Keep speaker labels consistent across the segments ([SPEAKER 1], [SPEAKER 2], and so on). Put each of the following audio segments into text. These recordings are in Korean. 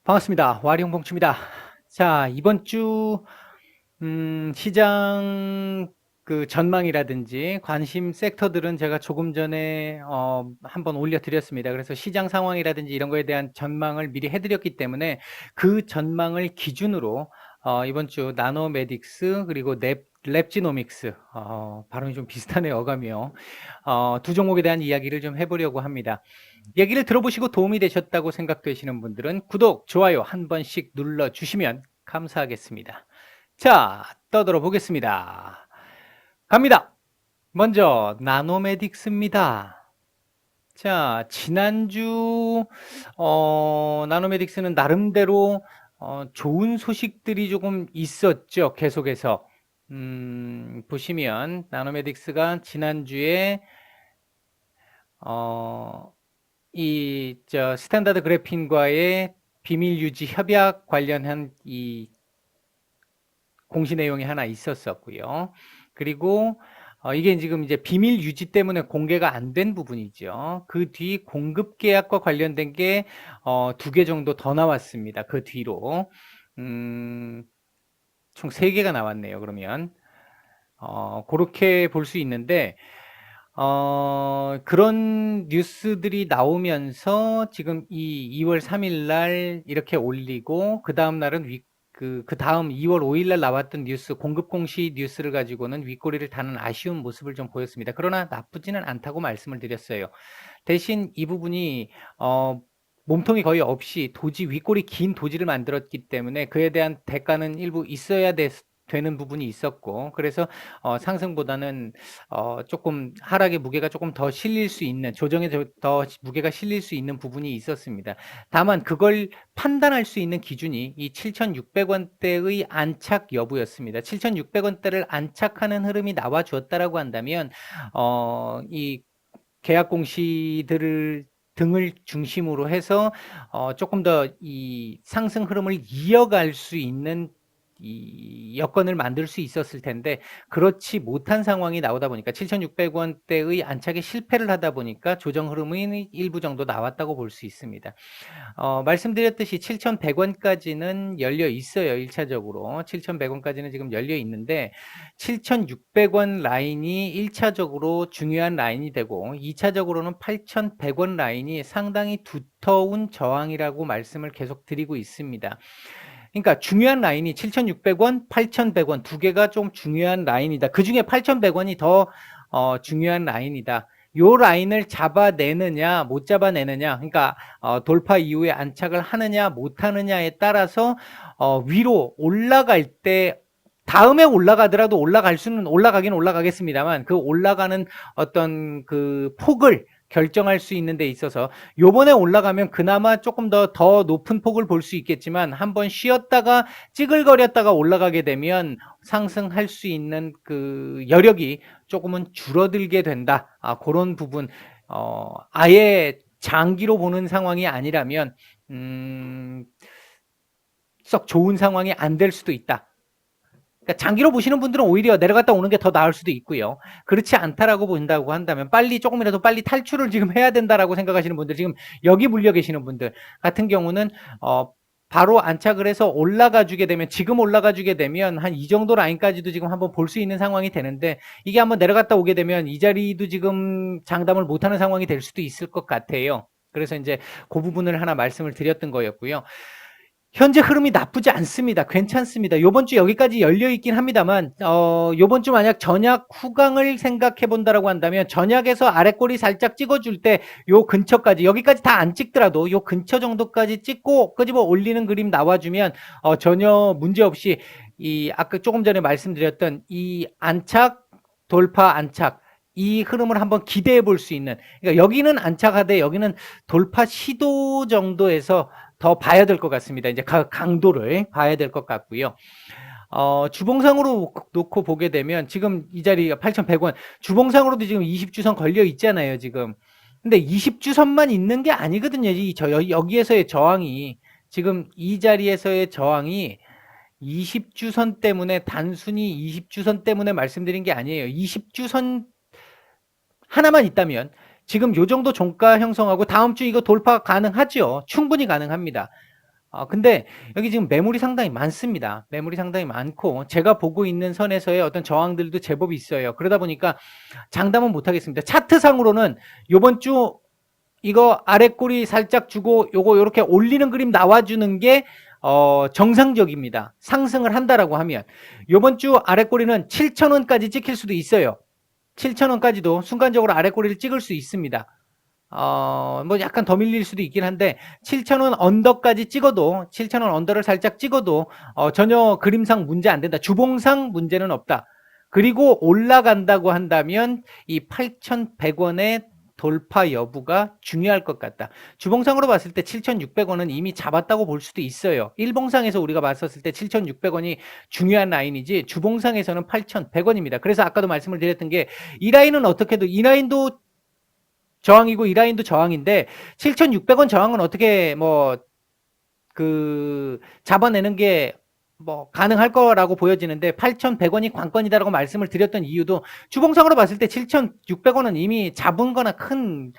[SPEAKER 1] 반갑습니다. 와리홍봉추입니다. 자, 이번 주 시장 그 전망이라든지 관심 섹터들은 제가 조금 전에 한번 올려드렸습니다. 그래서 시장 상황이라든지 이런 거에 대한 전망을 미리 해드렸기 때문에 그 전망을 기준으로 이번 주 나노메딕스 그리고 랩지노믹스 발음이 좀 비슷하네요, 어감이요. 두 종목에 대한 이야기를 좀 해보려고 합니다. 얘기를 들어보시고 도움이 되셨다고 생각되시는 분들은 구독, 좋아요 한 번씩 눌러주시면 감사하겠습니다. 자, 떠들어 보겠습니다. 갑니다. 먼저 나노메딕스입니다. 자, 지난주 나노메딕스는 나름대로 좋은 소식들이 조금 있었죠. 계속해서 보시면 나노메딕스가 지난주에 스탠다드 그래핀과의 비밀 유지 협약 관련한 이 공시 내용이 하나 있었었고요. 그리고 이게 지금 이제 비밀 유지 때문에 공개가 안 된 부분이죠. 그 뒤 공급 계약과 관련된 게 두 개 정도 더 나왔습니다. 그 뒤로 총 3개가 나왔네요. 그러면 그렇게 볼 수 있는데 그런 뉴스들이 나오면서 지금 이 2월 3일 날 이렇게 올리고 그 다음 날은 그 다음 2월 5일 날 나왔던 뉴스, 공급 공시 뉴스를 가지고는 윗꼬리를 다는 아쉬운 모습을 좀 보였습니다. 그러나 나쁘지는 않다고 말씀을 드렸어요. 대신 이 부분이 몸통이 거의 없이 윗꼬리 긴 도지를 만들었기 때문에 그에 대한 대가는 일부 있어야 되는 부분이 있었고, 그래서 상승보다는 조금 하락의 무게가 조금 더 실릴 수 있는, 조정에 더 무게가 실릴 수 있는 부분이 있었습니다. 다만 그걸 판단할 수 있는 기준이 이 7,600원대의 안착 여부였습니다. 7,600원대를 안착하는 흐름이 나와 주었다라고 한다면 이 계약 공시들을 등을 중심으로 해서 조금 더 이 상승 흐름을 이어갈 수 있는 이 여건을 만들 수 있었을 텐데 그렇지 못한 상황이 나오다 보니까 7,600원대의 안착에 실패를 하다 보니까 조정 흐름이 일부 정도 나왔다고 볼 수 있습니다. 말씀드렸듯이 7,100원까지는 열려 있어요. 1차적으로 7,100원까지는 지금 열려 있는데 7,600원 라인이 1차적으로 중요한 라인이 되고 2차적으로는 8,100원 라인이 상당히 두터운 저항이라고 말씀을 계속 드리고 있습니다. 그러니까 중요한 라인이 7,600원, 8,100원 두 개가 좀 중요한 라인이다. 그중에 8,100원이 더 중요한 라인이다. 요 라인을 잡아내느냐 못 잡아내느냐, 그러니까 돌파 이후에 안착을 하느냐 못 하느냐에 따라서 위로 올라갈 때 다음에 올라가더라도 올라가긴 올라가겠습니다만 그 올라가는 어떤 그 폭을 결정할 수 있는 데 있어서 요번에 올라가면 그나마 조금 더 높은 폭을 볼 수 있겠지만 한번 쉬었다가 찌글거렸다가 올라가게 되면 상승할 수 있는 그 여력이 조금은 줄어들게 된다. 그런 부분, 아예 장기로 보는 상황이 아니라면 썩 좋은 상황이 안 될 수도 있다. 그러니까 장기로 보시는 분들은 오히려 내려갔다 오는 게 더 나을 수도 있고요. 그렇지 않다라고 본다고 한다면 조금이라도 빨리 탈출을 지금 해야 된다라고 생각하시는 분들, 지금 여기 물려 계시는 분들 같은 경우는 바로 안착을 해서 올라가 주게 되면, 지금 올라가 주게 되면 한 이 정도 라인까지도 지금 한번 볼 수 있는 상황이 되는데 이게 한번 내려갔다 오게 되면 이 자리도 지금 장담을 못하는 상황이 될 수도 있을 것 같아요. 그래서 이제 그 부분을 하나 말씀을 드렸던 거였고요. 현재 흐름이 나쁘지 않습니다. 괜찮습니다. 요번 주 여기까지 열려 있긴 합니다만 요번 주 만약 전약 후강을 생각해 본다라고 한다면 전약에서 아랫꼬리 살짝 찍어줄 때 요 근처까지, 여기까지 다 안 찍더라도 요 근처 정도까지 찍고 끄집어 올리는 그림 나와주면 전혀 문제 없이 이 아까 조금 전에 말씀드렸던 이 안착, 돌파 안착, 이 흐름을 한번 기대해 볼 수 있는, 그러니까 여기는 안착하되 여기는 돌파 시도 정도에서 더 봐야 될 것 같습니다. 이제 강도를 봐야 될 것 같고요. 주봉상으로 놓고 보게 되면 지금 이 자리가 8,100원, 주봉상으로도 지금 20주선 걸려 있잖아요, 지금. 근데 20주선만 있는 게 아니거든요. 여기에서의 저항이, 지금 이 자리에서의 저항이 20주선 때문에, 단순히 20주선 때문에 말씀드린 게 아니에요. 20주선 하나만 있다면 지금 요 정도 종가 형성하고 다음 주 이거 돌파 가능하죠. 충분히 가능합니다. 근데 여기 지금 매물이 상당히 많습니다. 매물이 상당히 많고 제가 보고 있는 선에서의 어떤 저항들도 제법 있어요. 그러다 보니까 장담은 못 하겠습니다. 차트상으로는 요번 주 이거 아래 꼬리 살짝 주고 요거 요렇게 올리는 그림 나와주는 게 정상적입니다. 상승을 한다라고 하면 요번 주 아래 꼬리는 7,000원까지 찍힐 수도 있어요. 7,000원까지도 순간적으로 아래 꼬리를 찍을 수 있습니다. 뭐 약간 더 밀릴 수도 있긴 한데 7,000원 언더까지 찍어도 7,000원 언더를 살짝 찍어도 전혀 그림상 문제 안 된다. 주봉상 문제는 없다. 그리고 올라간다고 한다면 이 8,100원의 돌파 여부가 중요할 것 같다. 주봉상으로 봤을 때 7,600원은 이미 잡았다고 볼 수도 있어요. 일봉상에서 우리가 봤었을 때 7,600원이 중요한 라인이지 주봉상에서는 8,100원입니다. 그래서 아까도 말씀을 드렸던 게 이 라인은 어떻게도 이 라인도 저항이고 이 라인도 저항인데 7,600원 저항은 어떻게 잡아내는 게 가능할 거라고 보여지는데 8,100원이 관건이다라고 말씀을 드렸던 이유도 주봉상으로 봤을 때 7,600원은 이미 잡은 거나 큰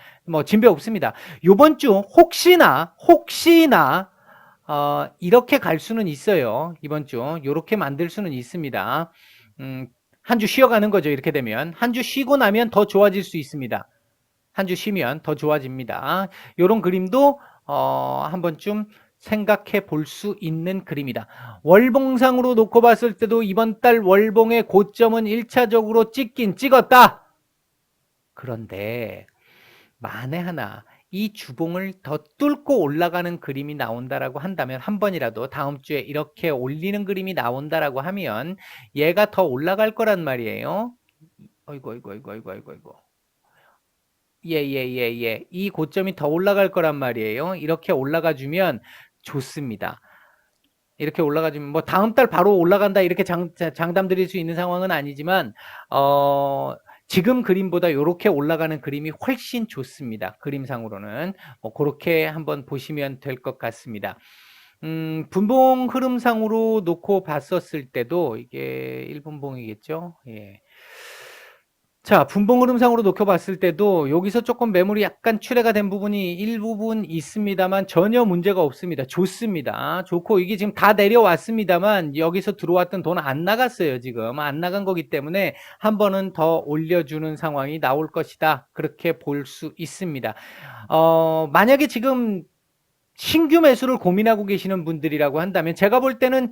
[SPEAKER 1] 진배 없습니다. 요번 주 혹시나 이렇게 갈 수는 있어요. 이번 주 요렇게 만들 수는 있습니다. 한 주 쉬어가는 거죠. 이렇게 되면 한 주 쉬고 나면 더 좋아질 수 있습니다. 한 주 쉬면 더 좋아집니다. 이런 그림도 한 번쯤 생각해 볼 수 있는 그림이다. 월봉상으로 놓고 봤을 때도 이번 달 월봉의 고점은 1차적으로 찍긴 찍었다. 그런데 만에 하나 이 주봉을 더 뚫고 올라가는 그림이 나온다라고 한다면 한 번이라도 다음 주에 이렇게 올리는 그림이 나온다라고 하면 얘가 더 올라갈 거란 말이에요. 어이구. 예. 이 고점이 더 올라갈 거란 말이에요. 이렇게 올라가 주면 좋습니다. 이렇게 올라가 주면 다음 달 바로 올라간다 이렇게 장담 드릴 수 있는 상황은 아니지만 지금 그림보다 이렇게 올라가는 그림이 훨씬 좋습니다. 그림상으로는 그렇게 한번 보시면 될 것 같습니다. 분봉 흐름상으로 놓고 봤었을 때도 이게 1분봉이겠죠. 예. 자, 분봉 흐름상으로 놓여봤을 때도 여기서 조금 매물이 약간 출회가 된 부분이 일부분 있습니다만 전혀 문제가 없습니다. 좋습니다. 좋고 이게 지금 다 내려왔습니다만 여기서 들어왔던 돈 안 나갔어요. 지금 안 나간 거기 때문에 한 번은 더 올려주는 상황이 나올 것이다. 그렇게 볼 수 있습니다. 만약에 지금 신규 매수를 고민하고 계시는 분들이라고 한다면 제가 볼 때는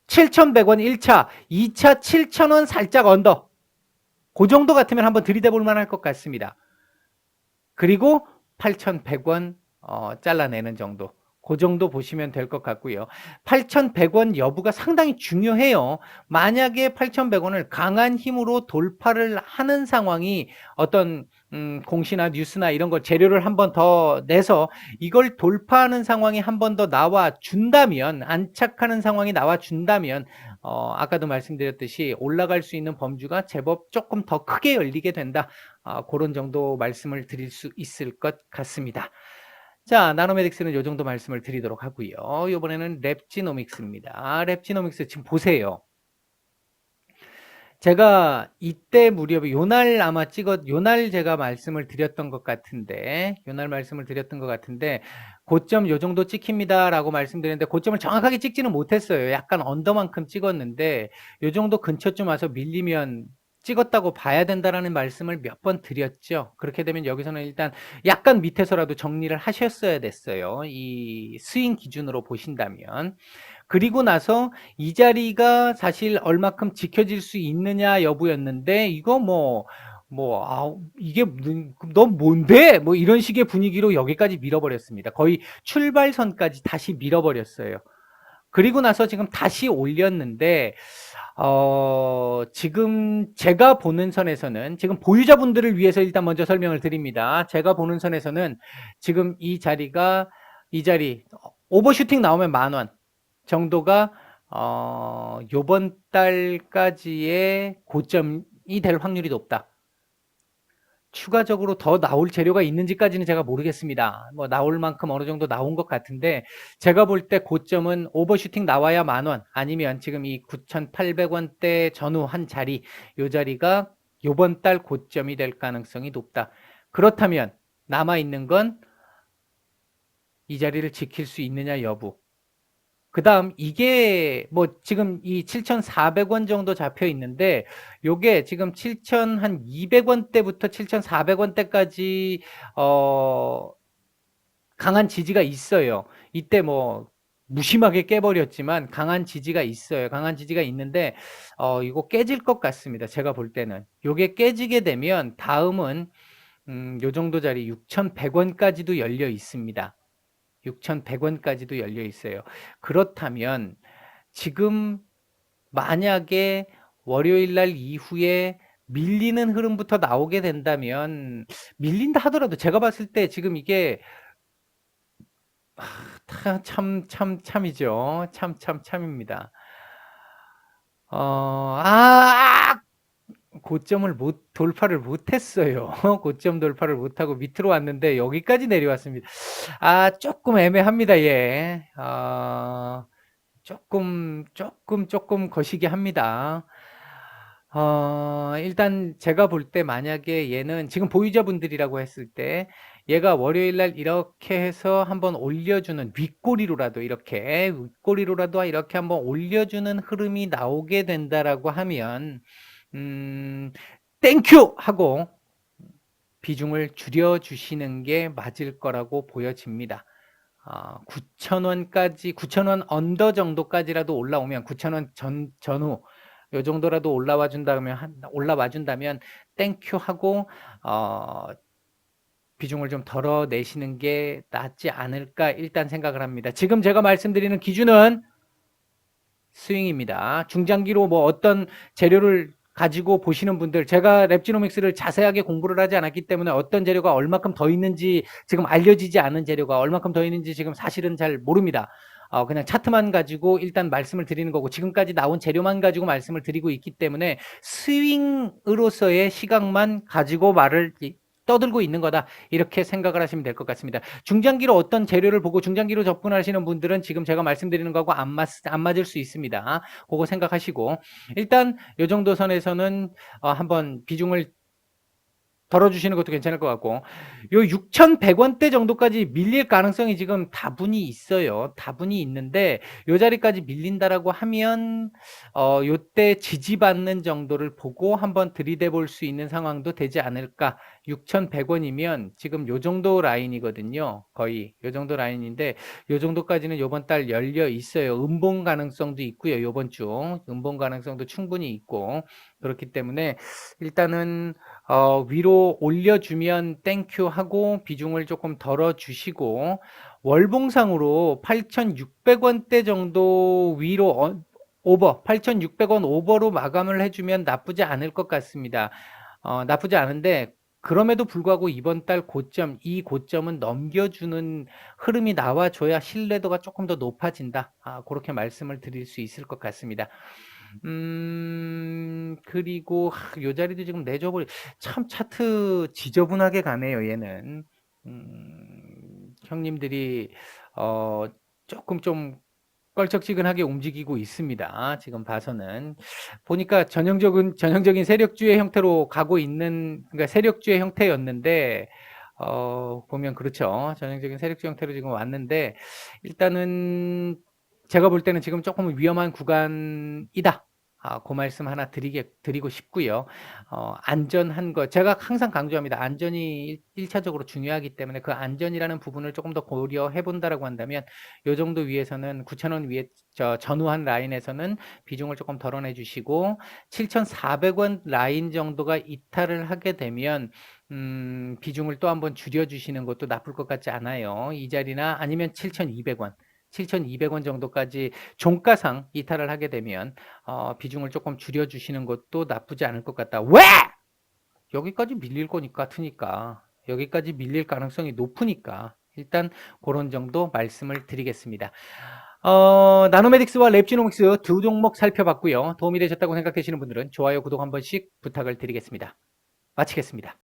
[SPEAKER 1] 7,100원 1차, 2차 7,000원 살짝 언더 그 정도 같으면 한번 들이대볼 만할 것 같습니다. 그리고 8,100원 잘라내는 정도. 그 정도 보시면 될 것 같고요. 8,100원 여부가 상당히 중요해요. 만약에 8,100원을 강한 힘으로 돌파를 하는 상황이 어떤 공시나 뉴스나 이런 걸 재료를 한 번 더 내서 이걸 돌파하는 상황이 한 번 더 나와 준다면, 안착하는 상황이 나와 준다면 아까도 말씀드렸듯이 올라갈 수 있는 범주가 제법 조금 더 크게 열리게 된다. 그런 정도 말씀을 드릴 수 있을 것 같습니다. 자, 나노메딕스는 이 정도 말씀을 드리도록 하고요. 이번에는 랩지노믹스입니다. 랩지노믹스 지금 보세요. 제가 이때 무렵에 요날 요날 제가 말씀을 드렸던 것 같은데, 고점 요 정도 찍힙니다라고 말씀드렸는데 고점을 정확하게 찍지는 못했어요. 약간 언더만큼 찍었는데 요 정도 근처쯤 와서 밀리면 찍었다고 봐야 된다라는 말씀을 몇 번 드렸죠. 그렇게 되면 여기서는 일단 약간 밑에서라도 정리를 하셨어야 됐어요. 이 스윙 기준으로 보신다면. 그리고 나서 이 자리가 사실 얼마큼 지켜질 수 있느냐 여부였는데 이거 이게 너 뭔데? 이런 식의 분위기로 여기까지 밀어버렸습니다. 거의 출발선까지 다시 밀어버렸어요. 그리고 나서 지금 다시 올렸는데 지금 제가 보는 선에서는 지금 보유자분들을 위해서 일단 먼저 설명을 드립니다. 제가 보는 선에서는 지금 이 자리 오버슈팅 나오면 10,000원 정도가 요번 달까지의 고점이 될 확률이 높다. 추가적으로 더 나올 재료가 있는지까지는 제가 모르겠습니다. 나올 만큼 어느 정도 나온 것 같은데 제가 볼 때 고점은 오버슈팅 나와야 10,000원 아니면 지금 이 9,800원대 전후 한 자리 요 자리가 요번 달 고점이 될 가능성이 높다. 그렇다면 남아있는 건 이 자리를 지킬 수 있느냐 여부. 그 다음 이게 뭐 지금 이 7,400원 정도 잡혀 있는데 요게 지금 7,200원대부터 7,400원대까지 강한 지지가 있어요. 이때 뭐 무심하게 깨버렸지만 강한 지지가 있어요. 강한 지지가 있는데 이거 깨질 것 같습니다. 제가 볼 때는 요게 깨지게 되면 다음은 요 정도 자리 6,100원까지도 열려 있습니다. 6,100원까지도 열려 있어요. 그렇다면 지금 만약에 월요일 날 이후에 밀리는 흐름부터 나오게 된다면 밀린다 하더라도 제가 봤을 때 지금 이게 참이죠. 참입니다. 고점을 돌파를 못했어요. 고점 돌파를 못하고 밑으로 왔는데 여기까지 내려왔습니다. 조금 애매합니다. 예. 조금 거시기 합니다. 일단 제가 볼 때 만약에 얘는 지금 보유자분들이라고 했을 때 얘가 월요일 날 이렇게 해서 한번 올려주는 윗꼬리로라도 이렇게 한번 올려주는 흐름이 나오게 된다라고 하면 땡큐 하고 비중을 줄여주시는 게 맞을 거라고 보여집니다. 9,000원까지 9,000원 언더 정도까지라도 올라오면 9,000원 전후 요 정도라도 올라와 준다면 땡큐 하고 비중을 좀 덜어내시는 게 낫지 않을까 일단 생각을 합니다. 지금 제가 말씀드리는 기준은 스윙입니다. 중장기로 뭐 어떤 재료를 가지고 보시는 분들, 제가 랩지노믹스를 자세하게 공부를 하지 않았기 때문에 어떤 재료가 얼마큼 더 있는지 지금 알려지지 않은 재료가 얼마큼 더 있는지 지금 사실은 잘 모릅니다. 그냥 차트만 가지고 일단 말씀을 드리는 거고 지금까지 나온 재료만 가지고 말씀을 드리고 있기 때문에 스윙으로서의 시각만 가지고 말을 떠들고 있는 거다 이렇게 생각을 하시면 될 것 같습니다. 중장기로 어떤 재료를 보고 중장기로 접근하시는 분들은 지금 제가 말씀드리는 거하고 안 맞을 수 있습니다. 그거 생각하시고 일단 이 정도 선에서는 한번 비중을 덜어주시는 것도 괜찮을 것 같고 요 6,100원대 정도까지 밀릴 가능성이 지금 다분히 있어요. 다분히 있는데 요 자리까지 밀린다라고 하면 요때 지지받는 정도를 보고 한번 들이대 볼 수 있는 상황도 되지 않을까. 6,100원이면 지금 요 정도 라인이거든요. 거의 요 정도 라인인데 요 정도까지는 요번 달 열려 있어요. 음봉 가능성도 있고요. 요번 주 음봉 가능성도 충분히 있고 그렇기 때문에 일단은 위로 올려주면 땡큐 하고 비중을 조금 덜어주시고 월봉상으로 8,600원대 정도 위로 오버 8,600원 오버로 마감을 해주면 나쁘지 않을 것 같습니다. 나쁘지 않은데 그럼에도 불구하고 이번 달 고점, 이 고점은 넘겨주는 흐름이 나와줘야 신뢰도가 조금 더 높아진다. 그렇게 말씀을 드릴 수 있을 것 같습니다. 그리고 요 자리도 지금 내줘버리 참 차트 지저분하게 가네요. 얘는 형님들이 조금 좀 껄쩍지근하게 움직이고 있습니다. 지금 봐서는 보니까 전형적인 세력주의 형태로 가고 있는 그러니까 세력주의 형태였는데 보면 그렇죠. 전형적인 세력주 형태로 지금 왔는데 일단은 제가 볼 때는 지금 조금 위험한 구간이다. 그 말씀 하나 드리고 싶고요. 안전한 거 제가 항상 강조합니다. 안전이 1차적으로 중요하기 때문에 그 안전이라는 부분을 조금 더 고려해 본다라고 한다면 요 정도 위에서는 9,000원 위에 전후한 라인에서는 비중을 조금 덜어내 주시고 7,400원 라인 정도가 이탈을 하게 되면 비중을 또 한번 줄여 주시는 것도 나쁠 것 같지 않아요. 이 자리나 아니면 7,200원 7,200원 정도까지 종가상 이탈을 하게 되면 비중을 조금 줄여주시는 것도 나쁘지 않을 것 같다. 왜? 여기까지 밀릴 거니까 같으니까 여기까지 밀릴 가능성이 높으니까 일단 그런 정도 말씀을 드리겠습니다. 나노메딕스와 랩지노믹스 두 종목 살펴봤고요. 도움이 되셨다고 생각되시는 분들은 좋아요, 구독 한 번씩 부탁을 드리겠습니다. 마치겠습니다.